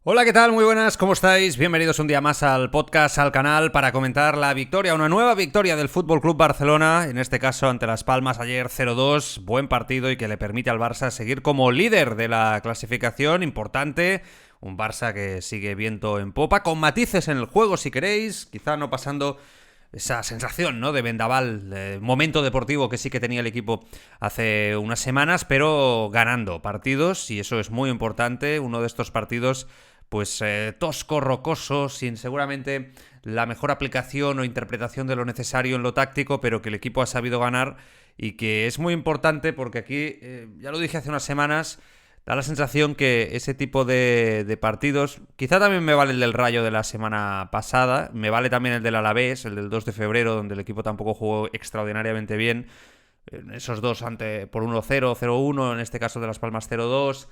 Hola, ¿qué tal? Muy buenas, ¿cómo estáis? Bienvenidos un día más al podcast, al canal, para comentar la victoria, una nueva victoria del Fútbol Club Barcelona, en este caso ante Las Palmas ayer 0-2, buen partido y que le permite al Barça seguir como líder de la clasificación, importante, un Barça que sigue viento en popa, con matices en el juego si queréis, quizá no pasando esa sensación, ¿no?, de vendaval, de momento deportivo que sí que tenía el equipo hace unas semanas, pero ganando partidos y eso es muy importante, uno de estos partidos pues tosco, rocoso, sin seguramente la mejor aplicación o interpretación de lo necesario en lo táctico, pero que el equipo ha sabido ganar y que es muy importante porque aquí, ya lo dije hace unas semanas, da la sensación que ese tipo de partidos, quizá también me vale el del Rayo de la semana pasada, me vale también el del Alavés, el del 2 de febrero, donde el equipo tampoco jugó extraordinariamente bien, esos dos por 1-0, 0-1, en este caso de Las Palmas 0-2.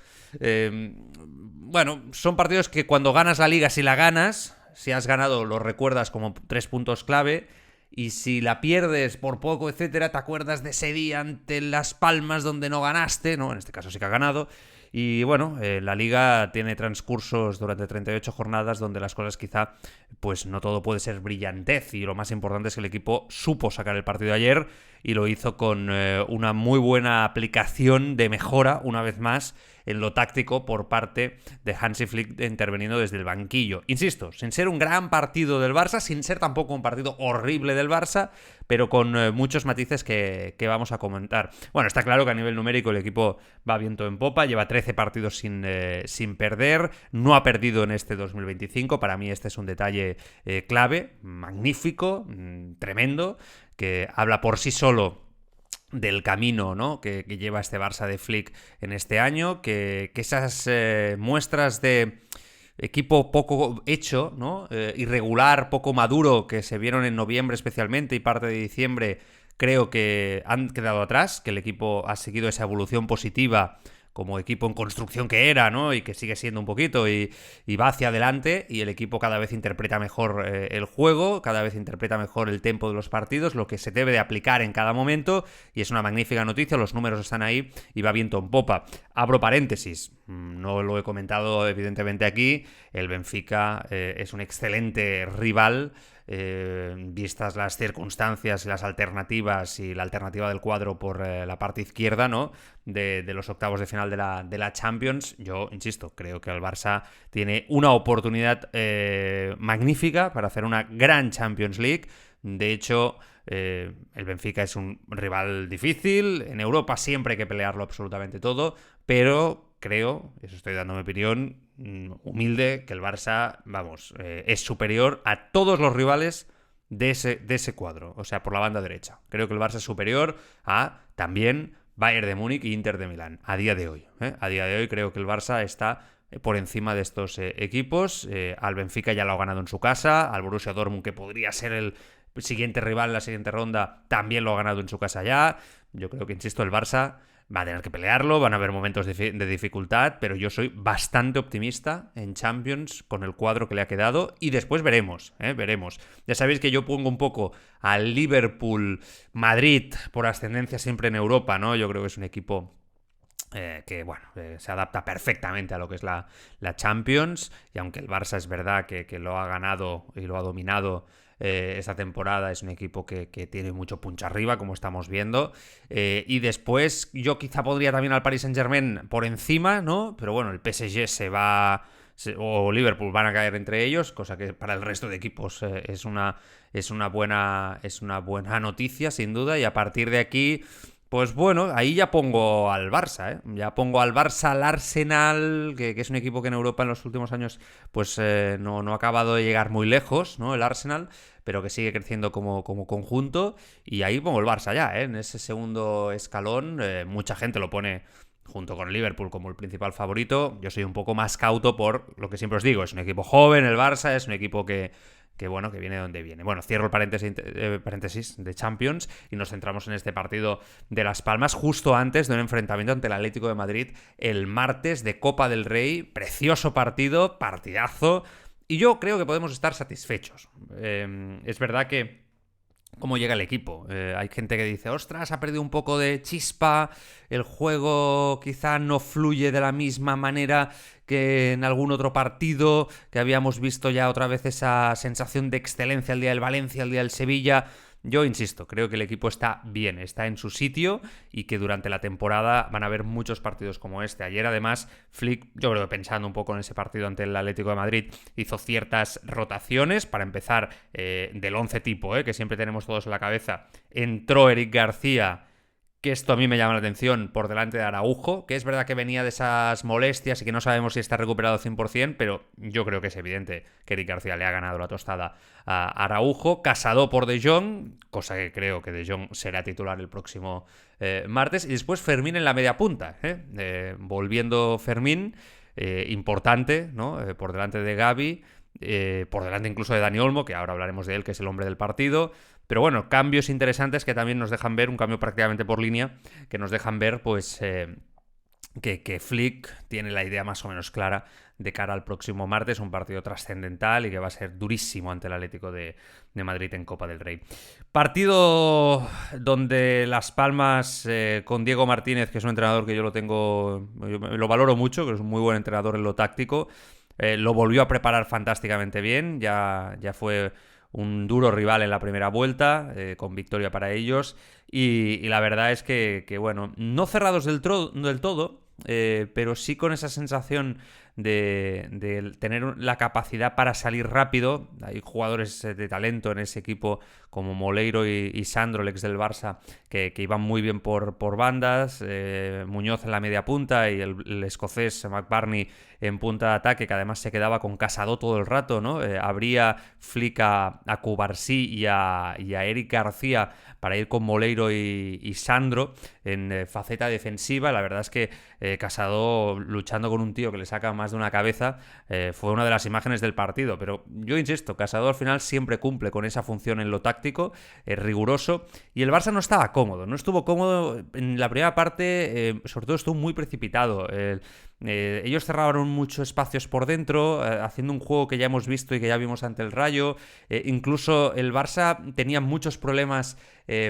Bueno, son partidos que cuando ganas la liga, si la ganas, si has ganado, lo recuerdas como 3 puntos clave. Y si la pierdes por poco, etcétera, te acuerdas de ese día ante Las Palmas donde no ganaste, ¿no? En este caso sí que ha ganado. Y bueno, la liga tiene transcursos durante 38 jornadas donde las cosas quizá, pues no todo puede ser brillantez. Y lo más importante es que el equipo supo sacar el partido ayer y lo hizo con una muy buena aplicación de mejora, una vez más, en lo táctico por parte de Hansi Flick interveniendo desde el banquillo. Insisto, sin ser un gran partido del Barça, sin ser tampoco un partido horrible del Barça, pero con muchos matices que vamos a comentar. Bueno, está claro que a nivel numérico el equipo va viento en popa, lleva 13 partidos sin perder, no ha perdido en este 2025, para mí este es un detalle clave, magnífico, tremendo, que habla por sí solo del camino, ¿no?, que lleva este Barça de Flick en este año, que esas muestras de equipo poco hecho, ¿no?, irregular, poco maduro, que se vieron en noviembre especialmente y parte de diciembre, creo que han quedado atrás, que el equipo ha seguido esa evolución positiva como equipo en construcción que era, ¿no?, y que sigue siendo un poquito, y va hacia adelante, y el equipo cada vez interpreta mejor el juego, cada vez interpreta mejor el tempo de los partidos, lo que se debe de aplicar en cada momento, y es una magnífica noticia, los números están ahí, y va viento en popa. Abro paréntesis, no lo he comentado evidentemente aquí, el Benfica es un excelente rival, vistas las circunstancias y las alternativas y la alternativa del cuadro por la parte izquierda, ¿no?, de los octavos de final de la Champions. Yo, insisto, creo que el Barça tiene una oportunidad magnífica para hacer una gran Champions League. De hecho, el Benfica es un rival difícil, en Europa siempre hay que pelearlo absolutamente todo, pero creo, eso estoy dando mi opinión humilde, que el Barça, vamos, es superior a todos los rivales de ese cuadro, o sea, por la banda derecha. Creo que el Barça es superior a también Bayern de Múnich e Inter de Milán, a día de hoy. A día de hoy creo que el Barça está por encima de estos equipos. Al Benfica ya lo ha ganado en su casa, al Borussia Dortmund, que podría ser el siguiente rival en la siguiente ronda, también lo ha ganado en su casa ya. Yo creo que, insisto, el Barça va a tener que pelearlo, van a haber momentos de dificultad, pero yo soy bastante optimista en Champions con el cuadro que le ha quedado y después veremos, veremos. Ya sabéis que yo pongo un poco al Liverpool, Madrid, por ascendencia siempre en Europa, ¿no? Yo creo que es un equipo que, bueno, se adapta perfectamente a lo que es la Champions, y aunque el Barça es verdad que lo ha ganado y lo ha dominado esta temporada, es un equipo que tiene mucho punch arriba, como estamos viendo, y después yo quizá podría también al Paris Saint-Germain por encima, ¿no? Pero bueno, el PSG o Liverpool van a caer entre ellos, cosa que para el resto de equipos es una buena noticia, sin duda, y a partir de aquí, pues bueno, ahí ya pongo al Barça, ¿eh? Ya pongo al Barça, al Arsenal, que es un equipo que en Europa en los últimos años pues no ha acabado de llegar muy lejos, ¿no?, el Arsenal, pero que sigue creciendo como conjunto, y ahí pongo el Barça ya, ¿eh? En ese segundo escalón. Mucha gente lo pone junto con el Liverpool como el principal favorito. Yo soy un poco más cauto por lo que siempre os digo, es un equipo joven el Barça, es un equipo que bueno, que viene de donde viene. Bueno, cierro el paréntesis de Champions y nos centramos en este partido de Las Palmas justo antes de un enfrentamiento ante el Atlético de Madrid el martes de Copa del Rey. Precioso partido, partidazo, y yo creo que podemos estar satisfechos. Es verdad que cómo llega el equipo. Hay gente que dice, ostras, ha perdido un poco de chispa, el juego quizá no fluye de la misma manera que en algún otro partido, que habíamos visto ya otra vez esa sensación de excelencia el día del Valencia, el día del Sevilla. Yo insisto, creo que el equipo está bien, está en su sitio y que durante la temporada van a haber muchos partidos como este. Ayer además Flick, yo creo que pensando un poco en ese partido ante el Atlético de Madrid, hizo ciertas rotaciones. Para empezar, del 11 tipo, que siempre tenemos todos en la cabeza, entró Eric García, que esto a mí me llama la atención, por delante de Araujo, que es verdad que venía de esas molestias y que no sabemos si está recuperado al 100%, pero yo creo que es evidente que Eric García le ha ganado la tostada a Araujo. Casado por De Jong, cosa que creo que De Jong será titular el próximo martes, y después Fermín en la media punta, volviendo Fermín, importante, ¿no? Por delante de Gavi, por delante incluso de Dani Olmo, que ahora hablaremos de él, que es el hombre del partido. Pero bueno, cambios interesantes que también nos dejan ver, un cambio prácticamente por línea, que nos dejan ver pues que Flick tiene la idea más o menos clara de cara al próximo martes, un partido trascendental y que va a ser durísimo ante el Atlético de Madrid en Copa del Rey. Partido donde Las Palmas, con Diego Martínez, que es un entrenador que yo lo valoro mucho, que es un muy buen entrenador en lo táctico, lo volvió a preparar fantásticamente bien, ya fue un duro rival en la primera vuelta, con victoria para ellos, y la verdad es que bueno, no cerrados del todo, pero sí con esa sensación de tener la capacidad para salir rápido. Hay jugadores de talento en ese equipo como Moleiro y Sandro, el ex del Barça, que iban muy bien por bandas, Muñoz en la media punta y el escocés McBurney en punta de ataque, que además se quedaba con Casado todo el rato, ¿no? Habría Flick a Cubarsí y a Eric García para ir con Moleiro y Sandro en faceta defensiva. La verdad es que Casado luchando con un tío que le saca más de una cabeza fue una de las imágenes del partido, pero yo insisto, Casado al final siempre cumple con esa función en lo táctico, riguroso, y el Barça no estaba cómodo, no estuvo cómodo en la primera parte, sobre todo estuvo muy precipitado. Ellos cerraron muchos espacios por dentro, haciendo un juego que ya hemos visto y que ya vimos ante el Rayo. Incluso el Barça tenía muchos problemas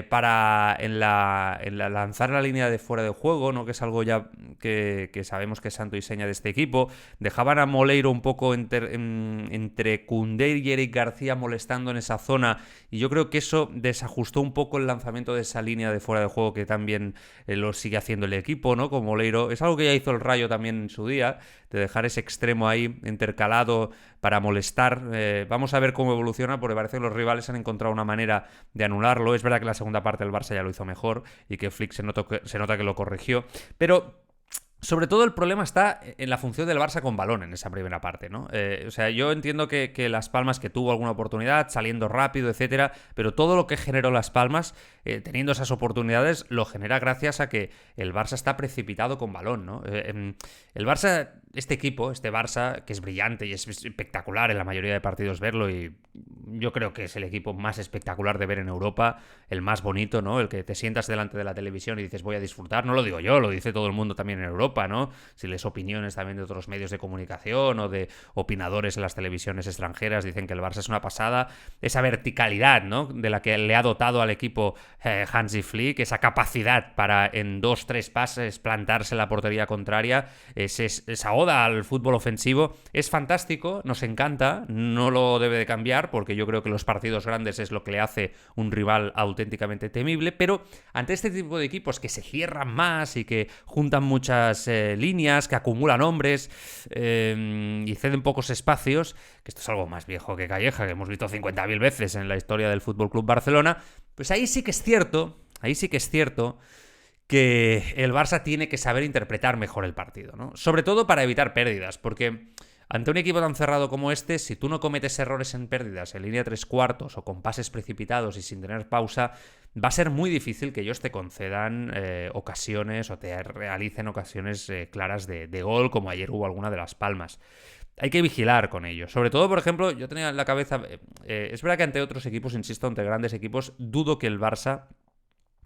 para lanzar la línea de fuera de juego, ¿no? Que es algo ya que sabemos que es santo y seña de este equipo. Dejaban a Moleiro un poco entre Koundé y Eric García molestando en esa zona, y yo creo que eso desajustó un poco el lanzamiento de esa línea de fuera de juego que también lo sigue haciendo el equipo, ¿no? Con Moleiro. Es algo que ya hizo el Rayo también en su día, de dejar ese extremo ahí intercalado para molestar. Vamos a ver cómo evoluciona, porque parece que los rivales han encontrado una manera de anularlo. Es verdad que la segunda parte el Barça ya lo hizo mejor y que Flick se nota que lo corrigió, pero sobre todo el problema está en la función del Barça con balón en esa primera parte, ¿no? O sea, yo entiendo que Las Palmas, que tuvo alguna oportunidad, saliendo rápido, etcétera, pero todo lo que generó Las Palmas, teniendo esas oportunidades, lo genera gracias a que el Barça está precipitado con balón, ¿no? El Barça, este Barça, que es brillante y es espectacular en la mayoría de partidos verlo, y yo creo que es el equipo más espectacular de ver en Europa, el más bonito, ¿no? El que te sientas delante de la televisión y dices voy a disfrutar. No lo digo yo, lo dice todo el mundo también en Europa, ¿no? Si lees opiniones también de otros medios de comunicación o de opinadores en las televisiones extranjeras, dicen que el Barça es una pasada. Esa verticalidad, ¿no? De la que le ha dotado al equipo Hansi Flick, esa capacidad para en 2-3 pases plantarse en la portería contraria, esa oda al fútbol ofensivo, es fantástico, nos encanta, no lo debe de cambiar, porque yo creo que los partidos grandes es lo que le hace un rival auténticamente temible, pero ante este tipo de equipos que se cierran más y que juntan muchas líneas, que acumulan hombres y ceden pocos espacios, que esto es algo más viejo que Calleja, que hemos visto 50.000 veces en la historia del Fútbol Club Barcelona, pues ahí sí que es cierto que el Barça tiene que saber interpretar mejor el partido, ¿no? Sobre todo para evitar pérdidas, porque ante un equipo tan cerrado como este, si tú no cometes errores en pérdidas, en línea 3/4 o con pases precipitados y sin tener pausa, va a ser muy difícil que ellos te concedan ocasiones o te realicen ocasiones claras de gol, como ayer hubo alguna de Las Palmas. Hay que vigilar con ello. Sobre todo, por ejemplo, yo tenía en la cabeza... es verdad que ante otros equipos, insisto, ante grandes equipos, dudo que el Barça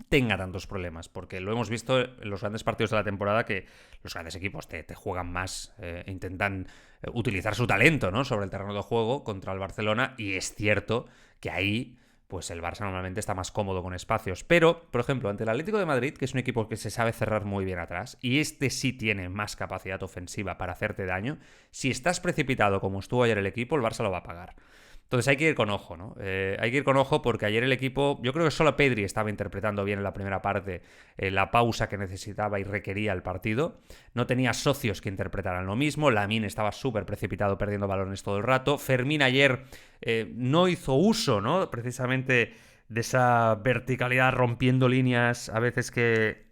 tenga tantos problemas, porque lo hemos visto en los grandes partidos de la temporada, que los grandes equipos te juegan más, intentan utilizar su talento, ¿no?, sobre el terreno de juego contra el Barcelona, y es cierto que ahí pues el Barça normalmente está más cómodo con espacios. Pero, por ejemplo, ante el Atlético de Madrid, que es un equipo que se sabe cerrar muy bien atrás, y este sí tiene más capacidad ofensiva para hacerte daño, si estás precipitado como estuvo ayer el equipo, el Barça lo va a pagar. Entonces hay que ir con ojo, ¿no? Hay que ir con ojo porque ayer el equipo, yo creo que solo Pedri estaba interpretando bien en la primera parte la pausa que necesitaba y requería el partido. No tenía socios que interpretaran lo mismo. Lamine estaba súper precipitado perdiendo balones todo el rato. Fermín ayer no hizo uso, ¿no? Precisamente de esa verticalidad rompiendo líneas a veces que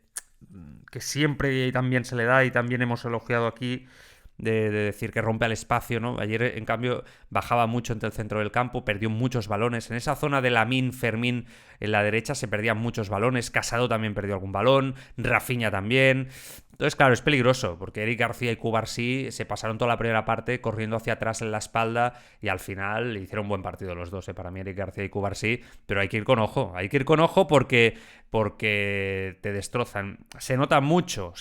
siempre también se le da y también hemos elogiado aquí de decir que rompe al espacio, ¿no? Ayer, en cambio, bajaba mucho entre el centro del campo, perdió muchos balones. En esa zona de Lamine, Fermín, en la derecha se perdían muchos balones. Casado también perdió algún balón, Rafinha también. Entonces, claro, es peligroso, porque Eric García y Cubarsí se pasaron toda la primera parte corriendo hacia atrás en la espalda y al final hicieron buen partido los dos, para mí Eric García y Cubarsí, pero hay que ir con ojo porque te destrozan. Se notó mucho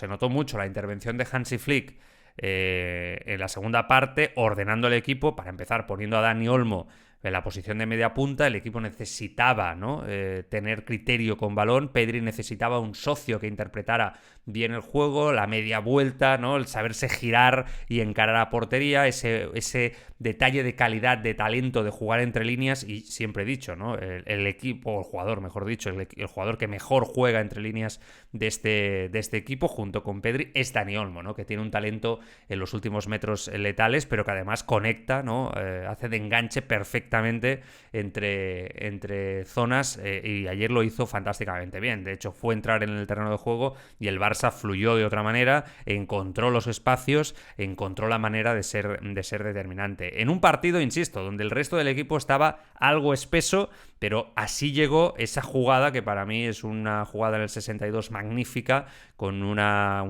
la intervención de Hansi Flick en la segunda parte, ordenando el equipo, para empezar poniendo a Dani Olmo en la posición de media punta. El equipo necesitaba, ¿no? Tener criterio con balón. Pedri necesitaba un socio que interpretara bien el juego, la media vuelta, ¿no? El saberse girar y encarar a portería, ese detalle de calidad, de talento, de jugar entre líneas. Y siempre he dicho, ¿no? El equipo, el jugador, mejor dicho, el jugador que mejor juega entre líneas de este equipo, junto con Pedri, es Dani Olmo, ¿no? Que tiene un talento en los últimos metros letales, pero que además conecta, ¿no? Hace de enganche perfectamente entre zonas, y ayer lo hizo fantásticamente bien. De hecho, fue entrar en el terreno de juego y el Barça fluyó de otra manera, encontró los espacios, encontró la manera de ser determinante. En un partido, insisto, donde el resto del equipo estaba algo espeso, pero así llegó esa jugada, que para mí es una jugada en el 62 magnífica, con un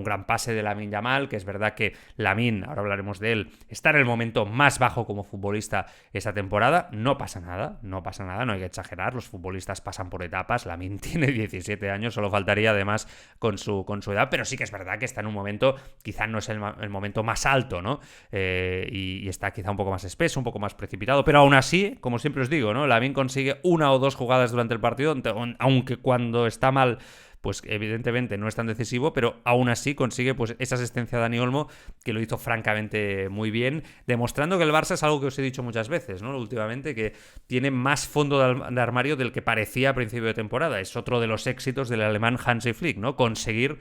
gran pase de Lamine Yamal, que es verdad que Lamine, ahora hablaremos de él, está en el momento más bajo como futbolista esta temporada. No pasa nada, no hay que exagerar, los futbolistas pasan por etapas. Lamine tiene 17 años, solo faltaría además con su edad, pero sí que es verdad que está en un momento, quizás no es el momento más alto, ¿no? Y está quizá un poco más espeso, un poco más precipitado, pero aún así, como siempre os digo, ¿no? Lamine consigue una o dos jugadas durante el partido, aunque cuando está mal, pues evidentemente no es tan decisivo, pero aún así consigue pues esa asistencia a Dani Olmo, que lo hizo francamente muy bien, demostrando que el Barça es algo que os he dicho muchas veces, ¿no? Últimamente, que tiene más fondo de armario del que parecía a principio de temporada. Es otro de los éxitos del alemán Hansi Flick, ¿no? Conseguir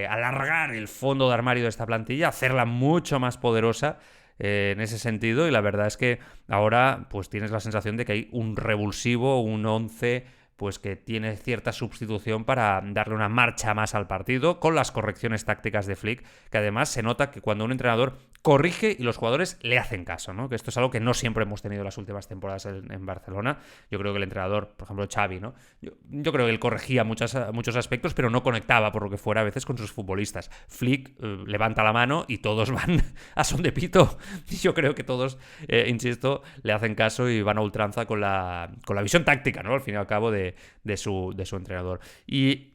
alargar el fondo de armario de esta plantilla, hacerla mucho más poderosa en ese sentido, y la verdad es que ahora pues tienes la sensación de que hay un revulsivo, un 11 pues que tiene cierta sustitución para darle una marcha más al partido, con las correcciones tácticas de Flick, que además se nota que cuando un entrenador corrige y los jugadores le hacen caso, ¿no? Que esto es algo que no siempre hemos tenido las últimas temporadas en Barcelona. Yo creo que el entrenador, por ejemplo Xavi, ¿no? Yo creo que él corregía muchos aspectos, pero no conectaba, por lo que fuera, a veces con sus futbolistas. Flick levanta la mano y todos van a son de pito. Yo creo que todos, insisto, le hacen caso y van a ultranza con la visión táctica, ¿no? Al fin y al cabo de su entrenador. Y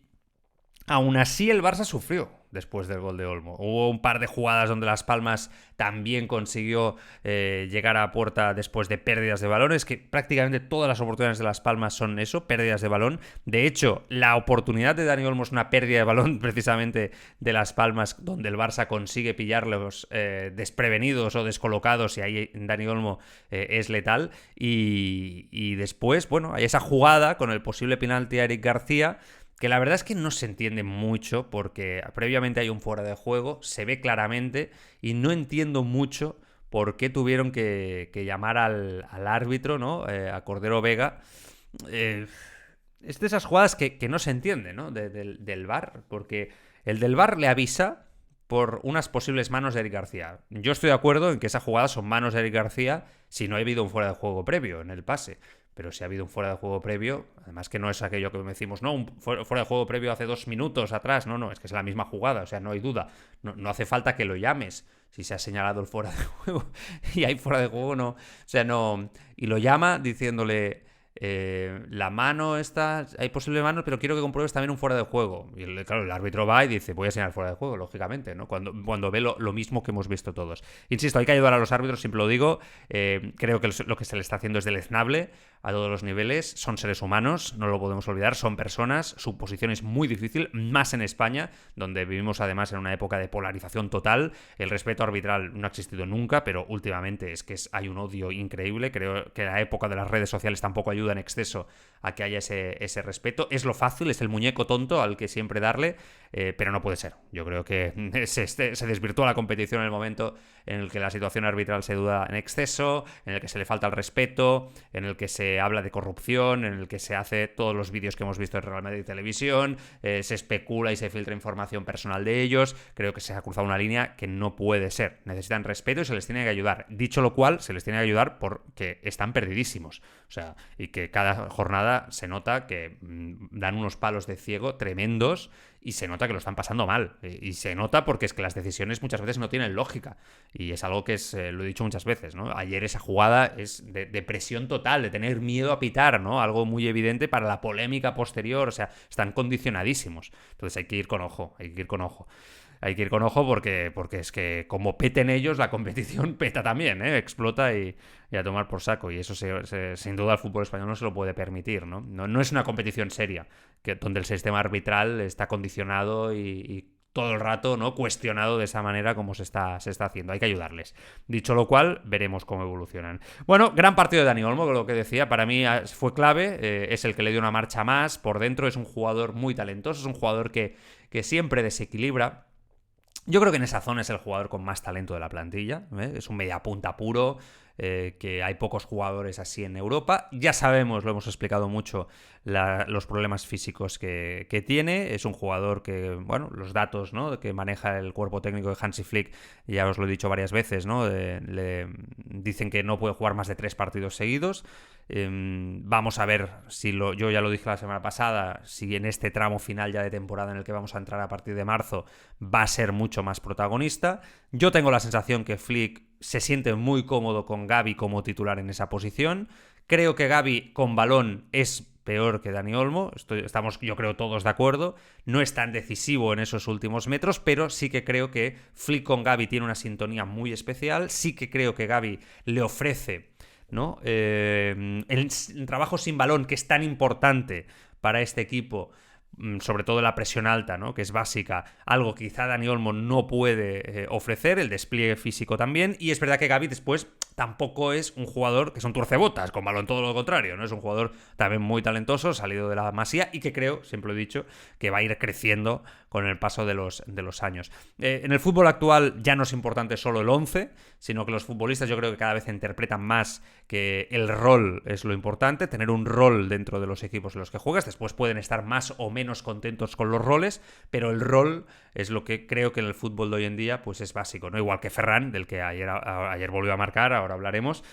aún así el Barça sufrió después del gol de Olmo. Hubo un par de jugadas donde Las Palmas también consiguió llegar a puerta después de pérdidas de balones, que prácticamente todas las oportunidades de Las Palmas son eso, pérdidas de balón. De hecho, la oportunidad de Dani Olmo es una pérdida de balón precisamente de Las Palmas, donde el Barça consigue pillarlos desprevenidos o descolocados, y ahí Dani Olmo es letal. Y después, bueno, hay esa jugada con el posible penalti a Eric García, que la verdad es que no se entiende mucho, porque previamente hay un fuera de juego, se ve claramente, y no entiendo mucho por qué tuvieron que llamar al árbitro, ¿no? A Cordero Vega. Es de esas jugadas que no se entiende, ¿no? Del VAR, porque el del VAR le avisa por unas posibles manos de Eric García. Yo estoy de acuerdo en que esa jugada son manos de Eric García si no ha habido un fuera de juego previo en el pase. Pero si ha habido un fuera de juego previo, además que no es aquello que decimos, no, un fuera de juego previo hace 2 minutos atrás, no, es que es la misma jugada, o sea, no hay duda. No hace falta que lo llames si se ha señalado el fuera de juego y hay fuera de juego, no. O sea, no. Y lo llama diciéndole, La mano esta, hay posible mano, pero quiero que compruebes también un fuera de juego. Y claro, el árbitro va y dice, voy a enseñar fuera de juego, lógicamente, ¿no? Cuando ve lo mismo que hemos visto todos. Insisto, hay que ayudar a los árbitros, siempre lo digo. Creo que lo que se le está haciendo es deleznable a todos los niveles. Son seres humanos, no lo podemos olvidar, son personas. Su posición es muy difícil, más en España, donde vivimos además en una época de polarización total. El respeto arbitral no ha existido nunca, pero últimamente hay un odio increíble. Creo que la época de las redes sociales tampoco ayuda en exceso a que haya ese respeto. Es lo fácil, es el muñeco tonto al que siempre darle, pero no puede ser. Yo creo que se desvirtúa la competición en el momento en el que la situación arbitral se duda en exceso, en el que se le falta el respeto, en el que se habla de corrupción, en el que se hace todos los vídeos que hemos visto en Real Madrid Televisión, se especula y se filtra información personal de ellos. Creo que se ha cruzado una línea que no puede ser. Necesitan respeto y se les tiene que ayudar. Dicho lo cual, se les tiene que ayudar porque están perdidísimos. O sea, y que cada jornada se nota que dan unos palos de ciego tremendos y se nota que lo están pasando mal. Y se nota porque es que las decisiones muchas veces no tienen lógica. Y es algo que lo he dicho muchas veces, ¿no? Ayer esa jugada es de presión total, de tener miedo a pitar, ¿no? Algo muy evidente para la polémica posterior. O sea, están condicionadísimos. Entonces hay que ir con ojo, hay que ir con ojo. Hay que ir con ojo porque es que como peten ellos, la competición peta también, ¿eh? Explota y a tomar por saco. Y eso sin duda el fútbol español no se lo puede permitir, ¿no? No es una competición seria, donde el sistema arbitral está condicionado y todo el rato, ¿no?, cuestionado de esa manera como se está haciendo. Hay que ayudarles. Dicho lo cual, veremos cómo evolucionan. Bueno, gran partido de Dani Olmo, lo que decía, para mí fue clave, es el que le dio una marcha más por dentro, es un jugador muy talentoso, es un jugador que siempre desequilibra. Yo creo que en esa zona es el jugador con más talento de la plantilla, ¿eh? Es un mediapunta puro, que hay pocos jugadores así en Europa. Ya sabemos, lo hemos explicado mucho, los problemas físicos que tiene. Es un jugador que, bueno, los datos, ¿no?, que maneja el cuerpo técnico de Hansi Flick, ya os lo he dicho varias veces, ¿no? Le dicen que no puede jugar más de 3 partidos seguidos. Vamos a ver si yo ya lo dije la semana pasada, si en este tramo final ya de temporada en el que vamos a entrar a partir de marzo va a ser mucho más protagonista. Yo tengo la sensación que Flick se siente muy cómodo con Gavi como titular en esa posición. Creo que Gavi con balón es peor que Dani Olmo, estamos yo creo todos de acuerdo, no es tan decisivo en esos últimos metros, pero sí que creo que Flick con Gavi tiene una sintonía muy especial, sí que creo que Gavi le ofrece, ¿no?, el trabajo sin balón, que es tan importante para este equipo, sobre todo la presión alta, ¿no?, que es básica, algo que quizá Dani Olmo no puede ofrecer, el despliegue físico también, y es verdad que Gavi después tampoco es un jugador que son tuercebotas, con balón todo lo contrario, ¿no? Es un jugador también muy talentoso, salido de la Masía, y que creo, siempre lo he dicho, que va a ir creciendo con el paso de los años. En el fútbol actual ya no es importante solo el 11, sino que los futbolistas yo creo que cada vez interpretan más que el rol es lo importante, tener un rol dentro de los equipos en los que juegas. Después pueden estar más o menos contentos con los roles, pero el rol es lo que creo que en el fútbol de hoy en día pues es básico, ¿no? Igual que Ferran, del que ayer volvió a marcar, ahora hablaremos,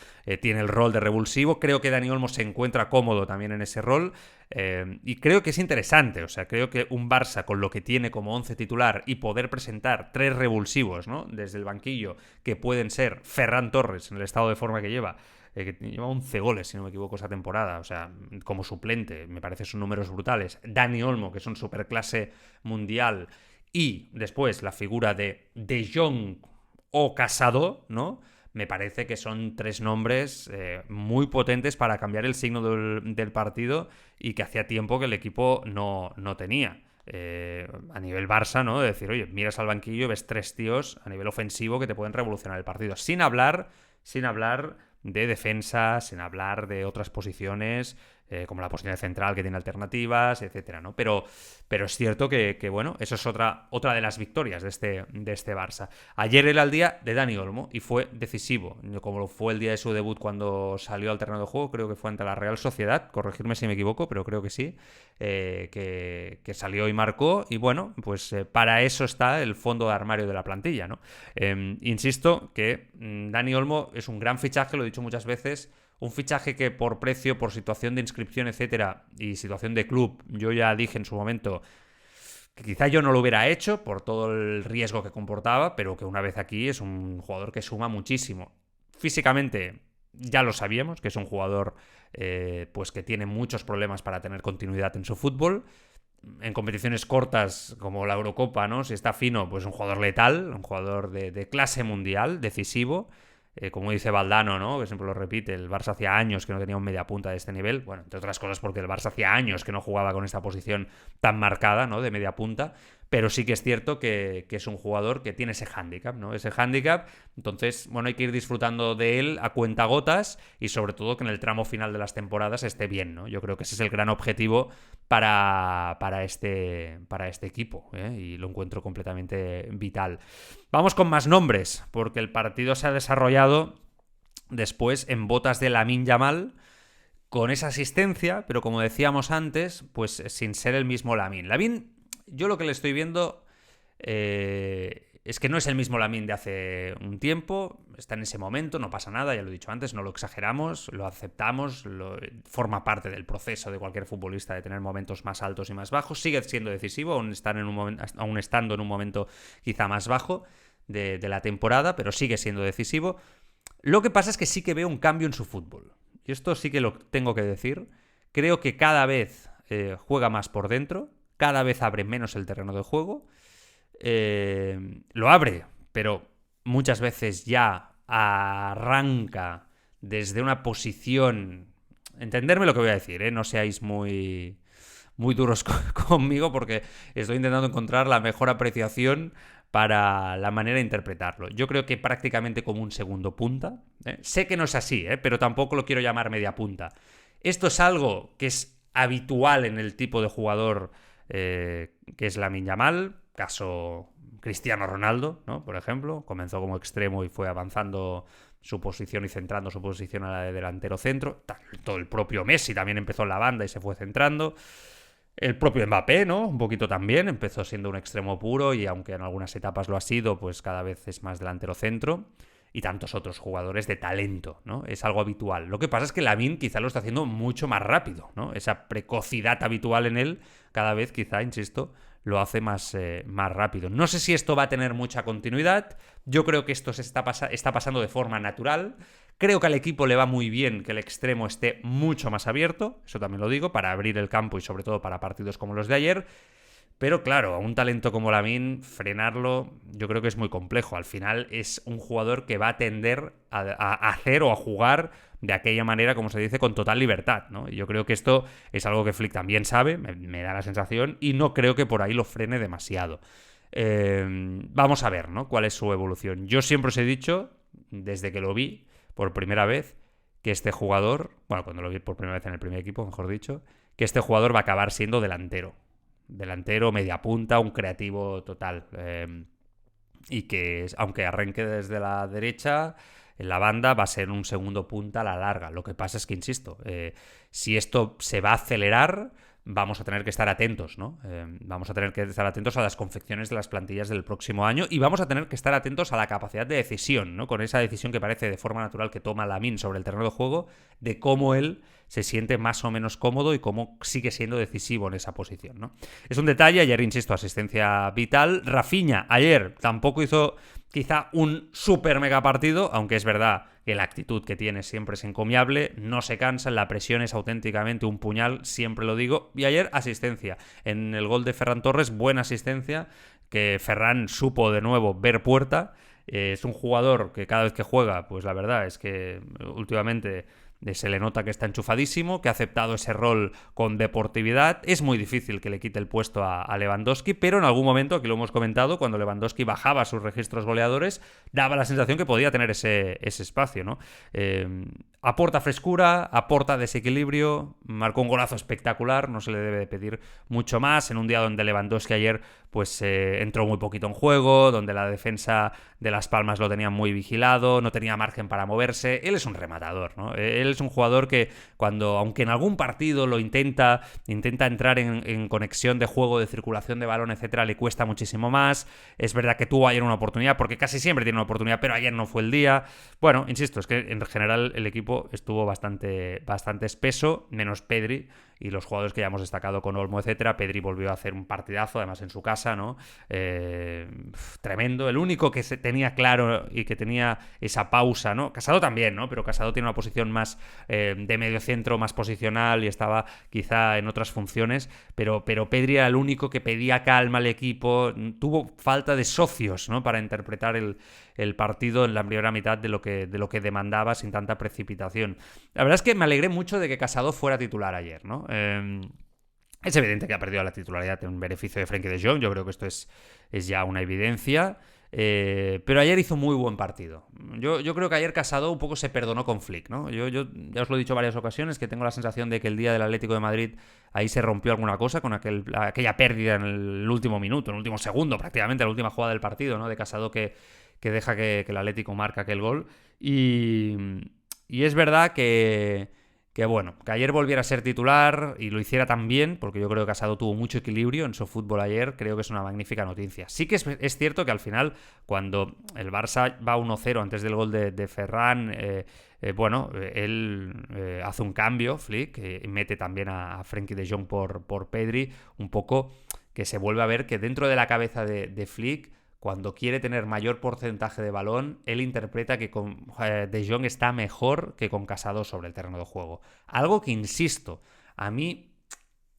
tiene el rol de revulsivo. Creo que Dani Olmo se encuentra cómodo también en ese rol, y creo que es interesante. O sea, creo que un Barça con lo que tiene como 11 titular y poder presentar 3 revulsivos, ¿no?, desde el banquillo, que pueden ser Ferran Torres en el estado de forma que lleva 11 goles, si no me equivoco, esa temporada, o sea, como suplente, me parece son números brutales. Dani Olmo, que es un superclase mundial, y después la figura de Jong o Casado, ¿no?, me parece que son 3 nombres muy potentes para cambiar el signo del partido, y que hacía tiempo que el equipo no tenía. A nivel Barça, ¿no?, de decir, oye, miras al banquillo y ves 3 tíos a nivel ofensivo que te pueden revolucionar el partido, sin hablar de defensa, sin hablar de otras posiciones, como la posición de central, que tiene alternativas, etcétera, ¿no? Pero es cierto que bueno, eso es otra de las victorias de este Barça. Ayer era el día de Dani Olmo y fue decisivo, como lo fue el día de su debut cuando salió al terreno de juego. Creo que fue ante la Real Sociedad, corregirme si me equivoco, pero creo que sí, que salió y marcó. Y bueno, pues para eso está el fondo de armario de la plantilla, ¿no? Insisto que Dani Olmo es un gran fichaje, lo he dicho muchas veces. Un fichaje que por precio, por situación de inscripción, etcétera, y situación de club, yo ya dije en su momento que quizá yo no lo hubiera hecho por todo el riesgo que comportaba, pero que una vez aquí es un jugador que suma muchísimo. Físicamente ya lo sabíamos, que es un jugador pues que tiene muchos problemas para tener continuidad en su fútbol. En competiciones cortas como la Eurocopa, ¿no? Si está fino, pues un jugador letal, un jugador de clase mundial, decisivo. Como dice Valdano, ¿no? Que siempre lo repite, el Barça hacía años que no tenía un mediapunta de este nivel. Bueno, entre otras cosas porque el Barça hacía años que no jugaba con esta posición tan marcada, ¿no? De mediapunta. Pero sí que es cierto que es un jugador que tiene ese hándicap, ¿no? Ese hándicap. Entonces, bueno, hay que ir disfrutando de él a cuentagotas y sobre todo que en el tramo final de las temporadas esté bien, ¿no? Yo creo que ese es el gran objetivo para este equipo, ¿eh? Y lo encuentro completamente vital. Vamos con más nombres, porque el partido se ha desarrollado después en botas de Lamine Yamal, con esa asistencia, pero como decíamos antes, pues sin ser el mismo Lamine. Lamine, yo lo que le estoy viendo es que no es el mismo Lamine de hace un tiempo, está en ese momento, no pasa nada, ya lo he dicho antes, no lo exageramos, lo aceptamos, forma parte del proceso de cualquier futbolista de tener momentos más altos y más bajos, sigue siendo decisivo, aún estando en un momento quizá más bajo de la temporada, pero sigue siendo decisivo. Lo que pasa es que sí que veo un cambio en su fútbol, y esto sí que lo tengo que decir. Creo que cada vez juega más por dentro, cada vez abre menos el terreno de juego. Lo abre, pero muchas veces ya arranca desde una posición... Entenderme lo que voy a decir, ¿eh? No seáis muy duros conmigo porque estoy intentando encontrar la mejor apreciación para la manera de interpretarlo. Yo creo que prácticamente como un segundo punta. Sé que no es así, pero tampoco lo quiero llamar media punta. Esto es algo que es habitual en el tipo de jugador que es Lamine Yamal, caso Cristiano Ronaldo, ¿no? Por ejemplo, comenzó como extremo y fue avanzando su posición y centrando su posición a la de delantero centro. Todo el propio Messi también empezó en la banda y se fue centrando. El propio Mbappé, ¿no? Un poquito también, empezó siendo un extremo puro y aunque en algunas etapas lo ha sido, pues cada vez es más delantero centro. Y tantos otros jugadores de talento, ¿no? Es algo habitual. Lo que pasa es que Lamine quizá lo está haciendo mucho más rápido, ¿no? Esa precocidad habitual en él, cada vez quizá, insisto, lo hace más rápido. No sé si esto va a tener mucha continuidad. Yo creo que esto está pasando de forma natural. Creo que al equipo le va muy bien que el extremo esté mucho más abierto, eso también lo digo, para abrir el campo y sobre todo para partidos como los de ayer. Pero claro, a un talento como Lamine, frenarlo yo creo que es muy complejo. Al final es un jugador que va a tender a hacer o a jugar de aquella manera, como se dice, con total libertad, ¿no? Y yo creo que esto es algo que Flick también sabe, me da la sensación, y no creo que por ahí lo frene demasiado. Vamos a ver, ¿no? Cuál es su evolución. Yo siempre os he dicho, desde que lo vi por primera vez, que este jugador, bueno, cuando lo vi por primera vez en el primer equipo, mejor dicho, que este jugador va a acabar siendo delantero, media punta, un creativo total. Y que, aunque arranque desde la derecha, en la banda va a ser un segundo punta a la larga. Lo que pasa es que, insisto, si esto se va a acelerar, vamos a tener que estar atentos, ¿no? Vamos a tener que estar atentos a las confecciones de las plantillas del próximo año y vamos a tener que estar atentos a la capacidad de decisión, ¿no? Con esa decisión que parece de forma natural que toma Lamine sobre el terreno de juego, de cómo él se siente más o menos cómodo y cómo sigue siendo decisivo en esa posición, ¿no? Es un detalle, ayer, insisto, asistencia vital. Rafinha, ayer tampoco hizo quizá un super mega partido, aunque es verdad que la actitud que tiene siempre es encomiable, no se cansa, la presión es auténticamente un puñal, siempre lo digo. Y ayer asistencia. En el gol de Ferran Torres, buena asistencia, que Ferran supo de nuevo ver puerta. Es un jugador que cada vez que juega, pues la verdad es que últimamente se le nota que está enchufadísimo, que ha aceptado ese rol con deportividad. Es muy difícil que le quite el puesto a Lewandowski, pero en algún momento, aquí lo hemos comentado, cuando Lewandowski bajaba sus registros goleadores, daba la sensación que podía tener ese espacio, ¿no? Aporta frescura, aporta desequilibrio, marcó un golazo espectacular, no se le debe de pedir mucho más, en un día donde Lewandowski ayer pues entró muy poquito en juego, donde la defensa de Las Palmas lo tenía muy vigilado, no tenía margen para moverse. Él es un rematador, ¿no? Él es un jugador que cuando, aunque en algún partido lo intenta entrar en conexión de juego, de circulación de balón, etcétera, le cuesta muchísimo más. Es verdad que tuvo ayer una oportunidad, porque casi siempre tiene una oportunidad, pero ayer no fue el día. Bueno, insisto, es que en general el equipo estuvo bastante espeso, menos Pedri, y los jugadores que ya hemos destacado con Olmo, etcétera. Pedri volvió a hacer un partidazo, además en su casa, ¿no? Tremendo. El único que se tenía claro y que tenía esa pausa, ¿no? Casado también, ¿no? Pero Casado tiene una posición más de medio centro, más posicional y estaba quizá en otras funciones, pero Pedri era el único que pedía calma al equipo. Tuvo falta de socios, ¿no? Para interpretar el partido en la primera mitad de lo que demandaba sin tanta precipitación. La verdad es que me alegré mucho de que Casado fuera titular ayer, ¿no? Es evidente que ha perdido la titularidad en beneficio de Frenkie de Jong, yo creo que esto es ya una evidencia. Pero ayer hizo muy buen partido. Yo creo que ayer Casado un poco se perdonó con Flick, ¿no? Yo ya os lo he dicho en varias ocasiones, que tengo la sensación de que el día del Atlético de Madrid ahí se rompió alguna cosa con aquella pérdida en el último minuto, en el último segundo prácticamente, la última jugada del partido, ¿no? De Casado que deja que el Atlético marca aquel gol. Y es verdad que bueno, que ayer volviera a ser titular y lo hiciera tan bien, porque yo creo que Casado tuvo mucho equilibrio en su fútbol ayer, creo que es una magnífica noticia. Sí que es cierto que al final, cuando el Barça va 1-0 antes del gol de Ferran, él hace un cambio, Flick, mete también a Frenkie de Jong por Pedri, un poco que se vuelve a ver que dentro de la cabeza de Flick, cuando quiere tener mayor porcentaje de balón, él interpreta que con De Jong está mejor que con Casado sobre el terreno de juego. Algo que, insisto, a mí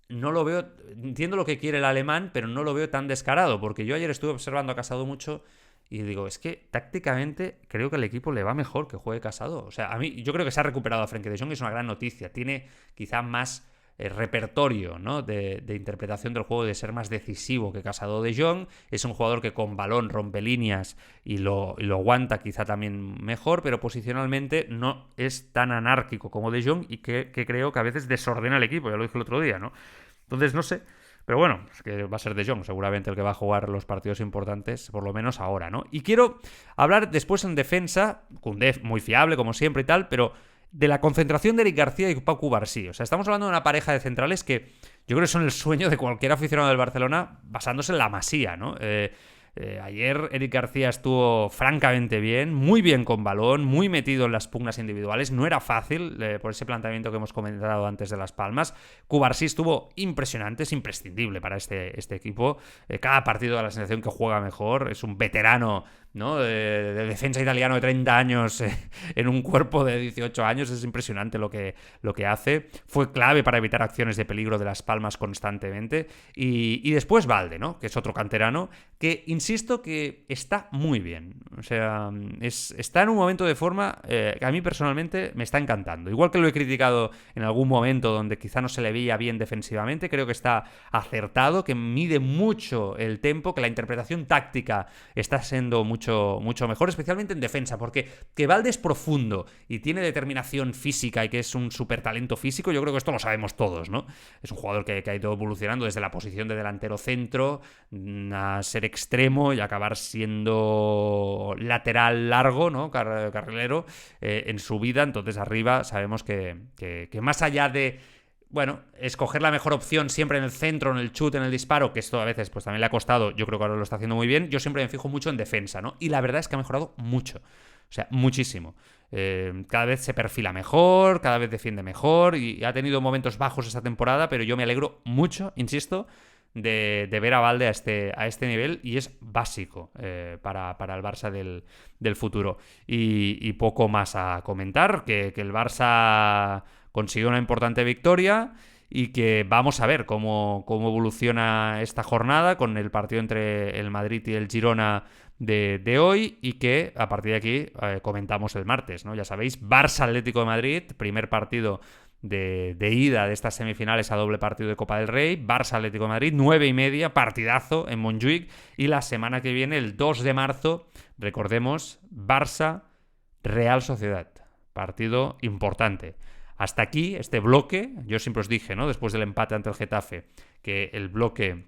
no lo veo... Entiendo lo que quiere el alemán, pero no lo veo tan descarado, porque yo ayer estuve observando a Casado mucho y digo, es que tácticamente creo que al equipo le va mejor que juegue Casado. O sea, a mí yo creo que se ha recuperado a Frenkie de Jong y es una gran noticia. Tiene quizá más repertorio, ¿no? de interpretación del juego, de ser más decisivo que Casado. De Jong es un jugador que con balón rompe líneas y lo aguanta quizá también mejor, pero posicionalmente no es tan anárquico como De Jong y que creo que a veces desordena el equipo, ya lo dije el otro día, ¿no? Entonces no sé, pero bueno, es que va a ser De Jong seguramente el que va a jugar los partidos importantes, por lo menos ahora, ¿no? Y quiero hablar después en defensa, Koundé muy fiable como siempre y tal, pero de la concentración de Eric García y Pau Cubarsí. O sea, estamos hablando de una pareja de centrales que yo creo que son el sueño de cualquier aficionado del Barcelona basándose en la Masía, ¿no? Ayer Eric García estuvo francamente bien, muy bien con balón, muy metido en las pugnas individuales. No era fácil por ese planteamiento que hemos comentado antes de Las Palmas. Cubarsí estuvo impresionante, es imprescindible para este equipo. Cada partido da la sensación que juega mejor. Es un veterano, ¿no? de defensa italiano de 30 años en un cuerpo de 18 años. Es impresionante lo que hace. Fue clave para evitar acciones de peligro de Las Palmas constantemente. Y después Balde, ¿no? Que es otro canterano que, insisto, que está muy bien. O sea, está en un momento de forma que a mí personalmente me está encantando. Igual que lo he criticado en algún momento donde quizá no se le veía bien defensivamente, creo que está acertado, que mide mucho el tempo, que la interpretación táctica está siendo mucho mejor, especialmente en defensa, porque que Balde es profundo y tiene determinación física y que es un súper talento físico, yo creo que esto lo sabemos todos, ¿no? Es un jugador que ha ido evolucionando desde la posición de delantero centro a ser extremo y acabar siendo lateral largo, ¿no? Carrilero en su vida. Entonces arriba sabemos que más allá de, bueno, escoger la mejor opción siempre en el centro, en el chute, en el disparo, que esto a veces pues también le ha costado, yo creo que ahora lo está haciendo muy bien, yo siempre me fijo mucho en defensa, ¿no? Y la verdad es que ha mejorado mucho, o sea, muchísimo. Cada vez se perfila mejor, cada vez defiende mejor y ha tenido momentos bajos esta temporada, pero yo me alegro mucho, insisto, de ver a Balde a este nivel, y es básico para el Barça del futuro. Y poco más a comentar, que el Barça consiguió una importante victoria y que vamos a ver cómo evoluciona esta jornada con el partido entre el Madrid y el Girona de hoy, y que a partir de aquí comentamos el martes, ¿no? Ya sabéis, Barça-Atlético de Madrid, primer partido de ida de estas semifinales a doble partido de Copa del Rey, Barça-Atlético de Madrid, 9:30, partidazo en Montjuic, y la semana que viene, el 2 de marzo, recordemos, Barça-Real Sociedad, partido importante. Hasta aquí este bloque, yo siempre os dije, ¿no? Después del empate ante el Getafe, que el bloque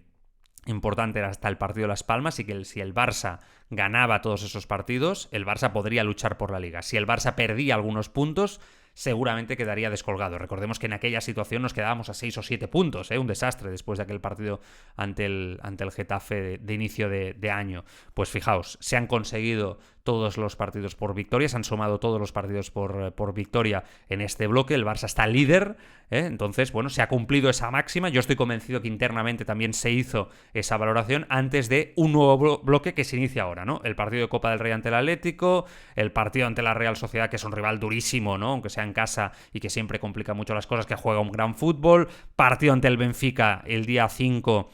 importante era hasta el partido de Las Palmas, y que si el Barça ganaba todos esos partidos, el Barça podría luchar por la Liga. Si el Barça perdía algunos puntos, seguramente quedaría descolgado. Recordemos que en aquella situación nos quedábamos a 6 o 7 puntos, un desastre después de aquel partido ante el Getafe de inicio de año. Pues fijaos, se han conseguido todos los partidos por victoria, se han sumado todos los partidos por victoria en este bloque, el Barça está líder, entonces, bueno, se ha cumplido esa máxima, yo estoy convencido que internamente también se hizo esa valoración antes de un nuevo bloque que se inicia ahora, ¿no? El partido de Copa del Rey ante el Atlético, el partido ante la Real Sociedad, que es un rival durísimo, ¿no? Aunque sea en casa y que siempre complica mucho las cosas, que juega un gran fútbol, partido ante el Benfica el día 5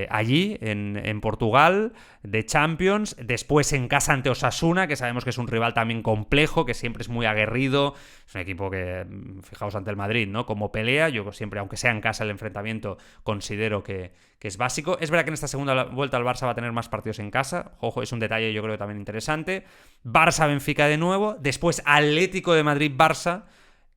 allí, en Portugal, de Champions, después en casa ante Osasuna, que sabemos que es un rival también complejo, que siempre es muy aguerrido, es un equipo que, fijaos, ante el Madrid, ¿no? Como pelea, yo siempre, aunque sea en casa el enfrentamiento, considero que es básico. Es verdad que en esta segunda vuelta el Barça va a tener más partidos en casa, ojo, es un detalle yo creo que también interesante. Barça-Benfica de nuevo, después Atlético de Madrid-Barça,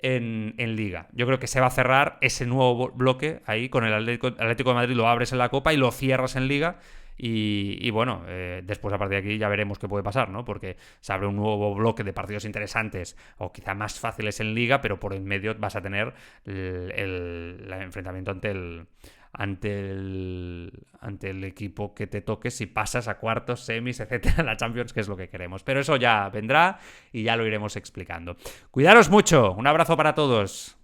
en Liga. Yo creo que se va a cerrar ese nuevo bloque ahí con el Atlético de Madrid, lo abres en la Copa y lo cierras en Liga. Y bueno, después a partir de aquí ya veremos qué puede pasar, ¿no? Porque se abre un nuevo bloque de partidos interesantes o quizá más fáciles en Liga, pero por en medio vas a tener el enfrentamiento ante el equipo que te toque si pasas a cuartos, semis, etcétera, la Champions, que es lo que queremos. Pero eso ya vendrá y ya lo iremos explicando. Cuidaros mucho, un abrazo para todos.